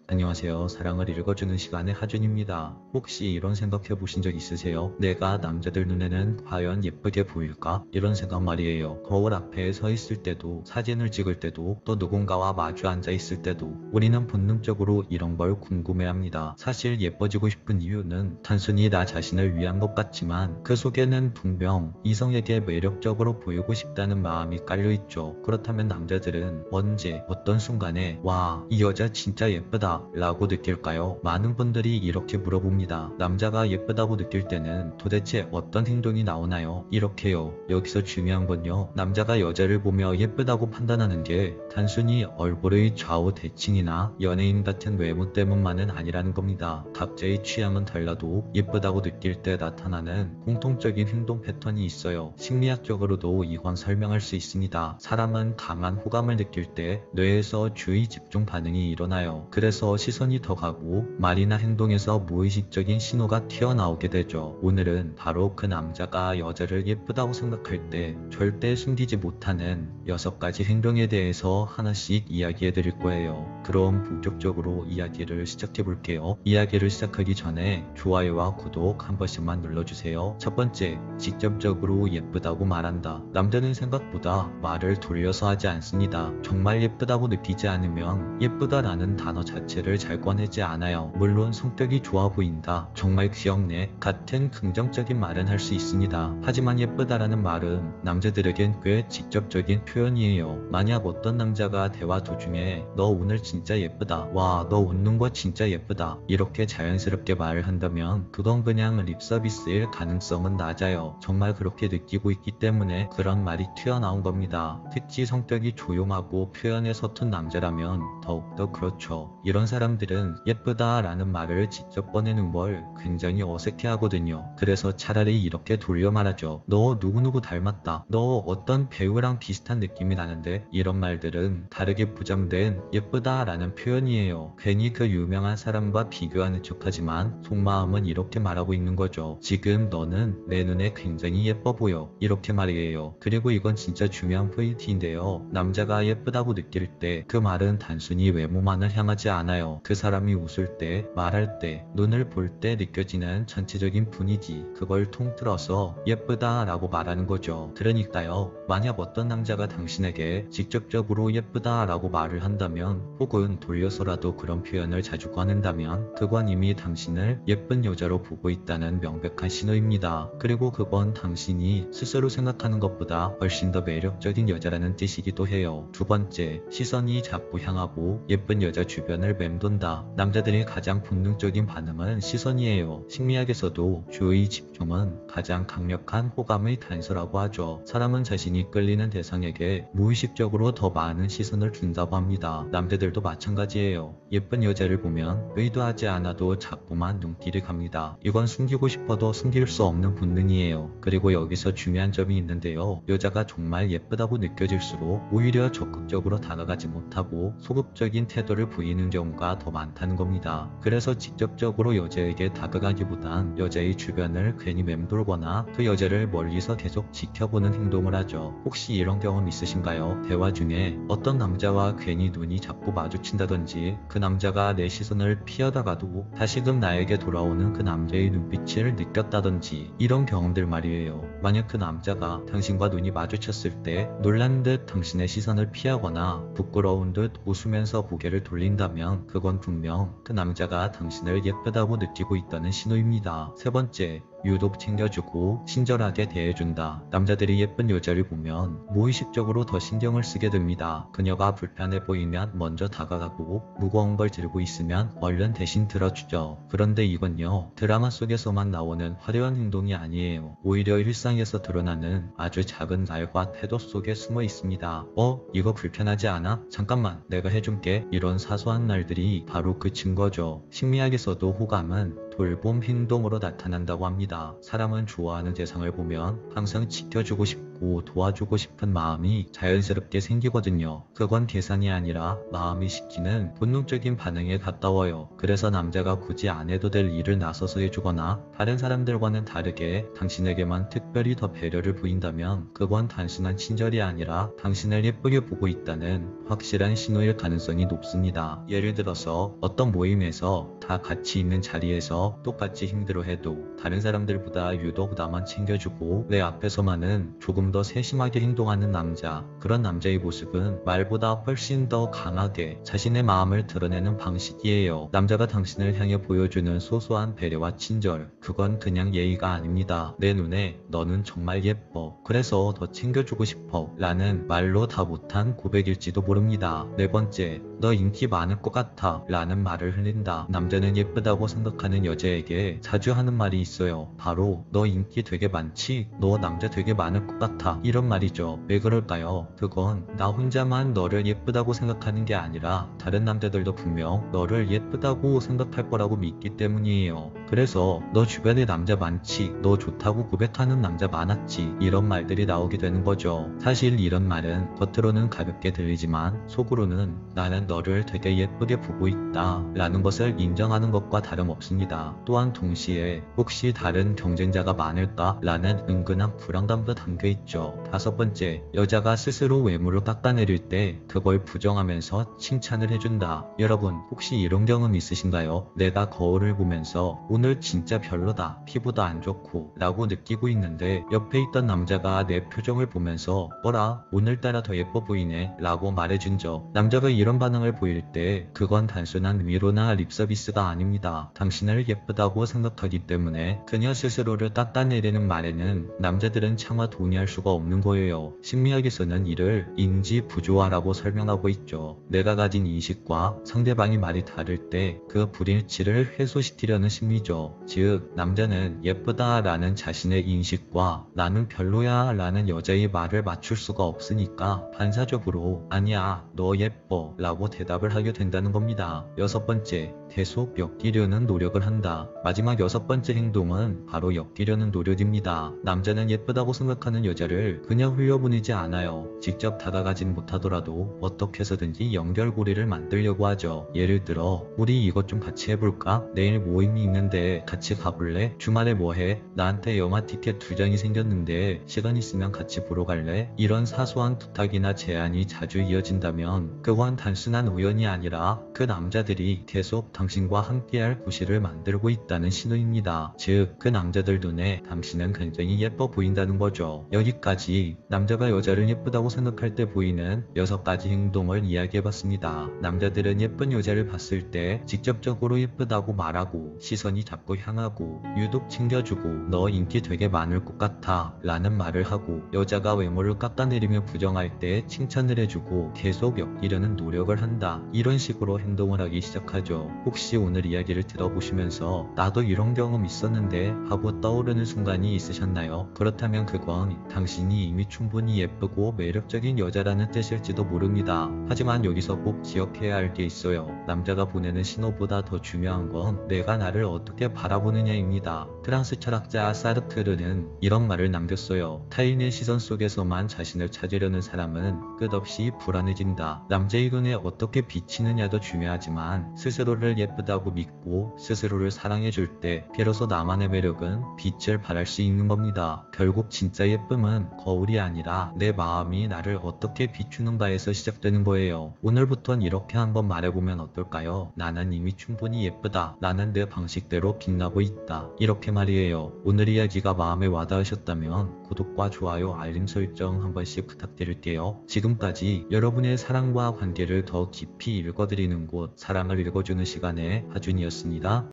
안녕하세요. 사랑을 읽어주는 시간의 하준입니다. 혹시 이런 생각 해보신 적 있으세요? 내가 남자들 눈에는 과연 예쁘게 보일까? 이런 생각 말이에요. 거울 앞에 서 있을 때도, 사진을 찍을 때도, 또 누군가와 마주 앉아 있을 때도 우리는 본능적으로 이런 걸 궁금해합니다. 사실 예뻐지고 싶은 이유는 단순히 나 자신을 위한 것 같지만 그 속에는 분명 이성에게 매력적으로 보이고 싶다는 마음이 깔려있죠. 그렇다면 남자들은 언제, 어떤 순간에 와, 이 여자 진짜 예쁘다 라고 느낄까요? 많은 분들이 이렇게 물어봅니다. 남자가 예쁘다고 느낄 때는 도대체 어떤 행동이 나오나요? 이렇게요. 여기서 중요한 건요, 남자가 여자를 보며 예쁘다고 판단하는 게 단순히 얼굴의 좌우 대칭이나 연예인 같은 외모 때문만은 아니라는 겁니다. 각자의 취향은 달라도 예쁘다고 느낄 때 나타나는 공통적인 행동 패턴이 있어요. 심리학적으로도 이건 설명할 수 있습니다. 사람은 강한 호감을 느낄 때 뇌에서 주의 집중 반응이 일어나요. 그래서 시선이 더 가고 말이나 행동에서 무의식적인 신호가 튀어나오게 되죠. 오늘은 바로 그 남자가 여자를 예쁘다고 생각할 때 절대 숨기지 못하는 6가지 행동에 대해서 하나씩 이야기해 드릴 거예요. 그럼 본격적으로 이야기를 시작해 볼게요. 이야기를 시작하기 전에 좋아요와 구독 한 번씩만 눌러주세요. 첫 번째, 직접적으로 예쁘다고 말한다. 남자는 생각보다 말을 돌려서 하지 않습니다. 정말 예쁘다고 느끼지 않으면 예쁘다라는 단어 자체를 잘 꺼내지 않아요. 물론 성격이 좋아 보인다, 정말 귀엽네 같은 긍정적인 말은 할 수 있습니다. 하지만 예쁘다라는 말은 남자들에겐 꽤 직접적인 표현이에요. 만약 어떤 남자가 대화 도중에 너 오늘 진짜 예쁘다, 와 너 웃는 거 진짜 예쁘다 이렇게 자연스럽게 말을 한다면 그건 그냥 립서비스일 가능성은 낮아요. 정말 그렇게 느끼고 있기 때문에 그런 말이 튀어나온 겁니다. 특히 성격이 조용하고 표현에 서툰 남자라면 더욱더 그렇죠. 이런 사람들은 예쁘다 라는 말을 직접 꺼내는 걸 굉장히 어색해 하거든요. 그래서 차라리 이렇게 돌려 말하죠. 너 누구누구 닮았다, 너 어떤 배우랑 비슷한 느낌이 나는데, 이런 말들은 다르게 부정된 예쁘다 라는 표현이에요. 괜히 그 유명한 사람과 비교하는 척하지만 속마음은 이렇게 말하고 있는 거죠. 지금 너는 내 눈에 굉장히 예뻐 보여, 이렇게 말이에요. 그리고 이건 진짜 중요한 포인트인데요. 남자가 예쁘다고 느낄 때 그 말은 단순히 외모만을 향하지 않아요. 그 사람이 웃을 때, 말할 때, 눈을 볼 때 느껴지는 전체적인 분위기, 그걸 통틀어서 예쁘다 라고 말하는 거죠. 그러니까요, 만약 어떤 남자가 당신에게 직접적으로 예쁘다 라고 말을 한다면, 혹은 돌려서라도 그런 표현을 자주 꺼낸다면 그건 이미 당신을 예쁜 여자로 보고 있다는 명백한 신호입니다. 그리고 그건 당신이 스스로 생각하는 것보다 훨씬 더 매력적인 여자라는 뜻이기도 해요. 두 번째, 시선이 자꾸 향하고 예쁜 여자 주변을 맴돈다. 남자들의 가장 본능적인 반응은 시선이에요. 심리학에서도 주의 집중은 가장 강력한 호감의 단서라고 하죠. 사람은 자신이 끌리는 대상에게 무의식적으로 더 많은 시선을 준다고 합니다. 남자들도 마찬가지예요. 예쁜 여자를 보면 의도하지 않아도 자꾸만 눈길이 갑니다. 이건 숨기고 싶어도 숨길 수 없는 본능이에요. 그리고 여기서 중요한 점이 있는데요. 여자가 정말 예쁘다고 느껴질수록 오히려 적극적으로 다가가지 못하고 소극적인 태도를 보이는 경우가 더 많다는 겁니다. 그래서 직접적으로 여자에게 다가가기보단 여자의 주변을 괜히 맴돌거나 그 여자를 멀리서 계속 지켜보는 행동을 하죠. 혹시 이런 경험 있으신가요? 대화 중에 어떤 남자와 괜히 눈이 자꾸 마주친다든지 그 남자가 내 시선을 피하다가도 다시금 나에게 돌아오는 그 남자의 눈빛을 느꼈다든지, 이런 경험들 말이에요. 만약 그 남자가 당신과 눈이 마주쳤을 때 놀란 듯 당신의 시선을 피하거나 부끄러운 듯 웃으면서 고개를 돌린다면 그건 분명 그 남자가 당신을 예쁘다고 느끼고 있다는 신호입니다. 세 번째, 유독 챙겨주고 친절하게 대해준다. 남자들이 예쁜 여자를 보면 무의식적으로 더 신경을 쓰게 됩니다. 그녀가 불편해 보이면 먼저 다가가고 무거운 걸 들고 있으면 얼른 대신 들어주죠. 그런데 이건요, 드라마 속에서만 나오는 화려한 행동이 아니에요. 오히려 일상에서 드러나는 아주 작은 말과 태도 속에 숨어 있습니다. 이거 불편하지 않아? 잠깐만, 내가 해줄게. 이런 사소한 말들이 바로 그 증거죠. 심리학에서도 호감은 돌봄 행동으로 나타난다고 합니다. 사람은 좋아하는 대상을 보면 항상 지켜주고 싶고 믿고 도와주고 싶은 마음이 자연스럽게 생기거든요. 그건 계산이 아니라 마음이 시키는 본능적인 반응에 가까워요. 그래서 남자가 굳이 안 해도 될 일을 나서서 해주거나 다른 사람들과는 다르게 당신에게만 특별히 더 배려를 보인다면 그건 단순한 친절이 아니라 당신을 예쁘게 보고 있다는 확실한 신호일 가능성이 높습니다. 예를 들어서 어떤 모임에서 다 같이 있는 자리에서 똑같이 힘들어해도 다른 사람들보다 유독 나만 챙겨주고 내 앞에서만은 조금 더 세심하게 행동하는 남자. 그런 남자의 모습은 말보다 훨씬 더 강하게 자신의 마음을 드러내는 방식이에요. 남자가 당신을 향해 보여주는 소소한 배려와 친절, 그건 그냥 예의가 아닙니다. 내 눈에 너는 정말 예뻐. 그래서 더 챙겨주고 싶어. 라는 말로 다 못한 고백일지도 모릅니다. 네 번째, 너 인기 많을 것 같아. 라는 말을 흘린다. 남자는 예쁘다고 생각하는 여자에게 자주 하는 말이 있어요. 바로 너 인기 되게 많지? 너 남자 되게 많을 것 같아. 이런 말이죠. 왜 그럴까요? 그건 나 혼자만 너를 예쁘다고 생각하는 게 아니라 다른 남자들도 분명 너를 예쁘다고 생각할 거라고 믿기 때문이에요. 그래서 너 주변에 남자 많지? 너 좋다고 고백하는 남자 많았지? 이런 말들이 나오게 되는 거죠. 사실 이런 말은 겉으로는 가볍게 들리지만 속으로는 나는 너를 되게 예쁘게 보고 있다 라는 것을 인정하는 것과 다름없습니다. 또한 동시에 혹시 다른 경쟁자가 많을까 라는 은근한 불안감도 담겨있죠. 다섯 번째, 여자가 스스로 외모를 깎아내릴 때 그걸 부정하면서 칭찬을 해준다. 여러분 혹시 이런 경험 있으신가요? 내가 거울을 보면서 오늘 진짜 별로다, 피부도 안 좋고 라고 느끼고 있는데 옆에 있던 남자가 내 표정을 보면서 뭐라 오늘따라 더 예뻐 보이네 라고 말해준 적. 남자가 이런 반응을 보일 때 그건 단순한 위로나 립서비스가 아닙니다. 당신을 예쁘다고 생각하기 때문에 그녀 스스로를 깎아내리는 말에는 남자들은 차마 동의할 수가 없는 거예요. 심리학에서는 이를 인지 부조화라고 설명하고 있죠. 내가 가진 인식과 상대방이 말이 다를 때 그 불일치를 해소시키려는 심리죠. 즉 남자는 예쁘다 라는 자신의 인식과 나는 별로야 라는 여자의 말을 맞출 수가 없으니까 반사적으로 아니야 너 예뻐 라고 대답을 하게 된다는 겁니다. 여섯 번째, 계속 엮이려는 노력을 한다. 마지막 여섯 번째 행동은 바로 엮이려는 노력입니다. 남자는 예쁘다고 생각하는 여자를 그냥 흘려보내지 않아요. 직접 다가가진 못하더라도 어떻게 해서든지 연결고리를 만들려고 하죠. 예를 들어 우리 이것 좀 같이 해볼까? 내일 모임이 있는데 같이 가볼래? 주말에 뭐해? 나한테 영화 티켓 2장이 생겼는데 시간 있으면 같이 보러 갈래? 이런 사소한 부탁이나 제안이 자주 이어진다면 그건 단순한 우연이 아니라 그 남자들이 계속 당신과 함께할 구실을 만들고 있다는 신호입니다. 즉 그 남자들 눈에 당신은 굉장히 예뻐 보인다는 거죠. 여기까지 남자가 여자를 예쁘다고 생각할 때 보이는 6가지 행동을 이야기해봤습니다. 남자들은 예쁜 여자를 봤을 때 직접적으로 예쁘다고 말하고 시선이 자꾸 향하고 유독 챙겨주고 너 인기 되게 많을 것 같아 라는 말을 하고 여자가 외모를 깎아내리며 부정할 때 칭찬을 해주고 계속 엮이려는 노력을 한다. 이런 식으로 행동을 하기 시작하죠. 혹시 오늘 이야기를 들어보시면서 나도 이런 경험 있었는데 하고 떠오르는 순간이 있으셨나요? 그렇다면 그건 당신이 이미 충분히 예쁘고 매력적인 여자라는 뜻일지도 모릅니다. 하지만 여기서 꼭 기억해야 할 게 있어요. 남자가 보내는 신호보다 더 중요한 건 내가 나를 어떻게 바라보느냐입니다. 프랑스 철학자 사르트르는 이런 말을 남겼어요. 타인의 시선 속에서만 자신을 찾으려는 사람은 끝없이 불안해진다. 남자의 눈에 어떻게 비치느냐도 중요하지만 스스로를 예쁘다고 믿고 스스로를 사랑해줄 때 비로소 나만의 매력은 빛을 발할 수 있는 겁니다. 결국 진짜 예쁨은 거울이 아니라 내 마음이 나를 어떻게 비추는가에서 시작되는 거예요. 오늘부턴 이렇게 한번 말해보면 어떨까요? 나는 이미 충분히 예쁘다. 나는 내 방식대로 빛나고 있다. 이렇게 말이에요. 오늘 이야기가 마음에 와닿으셨다면 구독과 좋아요, 알림 설정 한 번씩 부탁드릴게요. 지금까지 여러분의 사랑과 관계를 더 깊이 읽어드리는 곳 사랑을 읽어주는 시간의 하준이었습니다.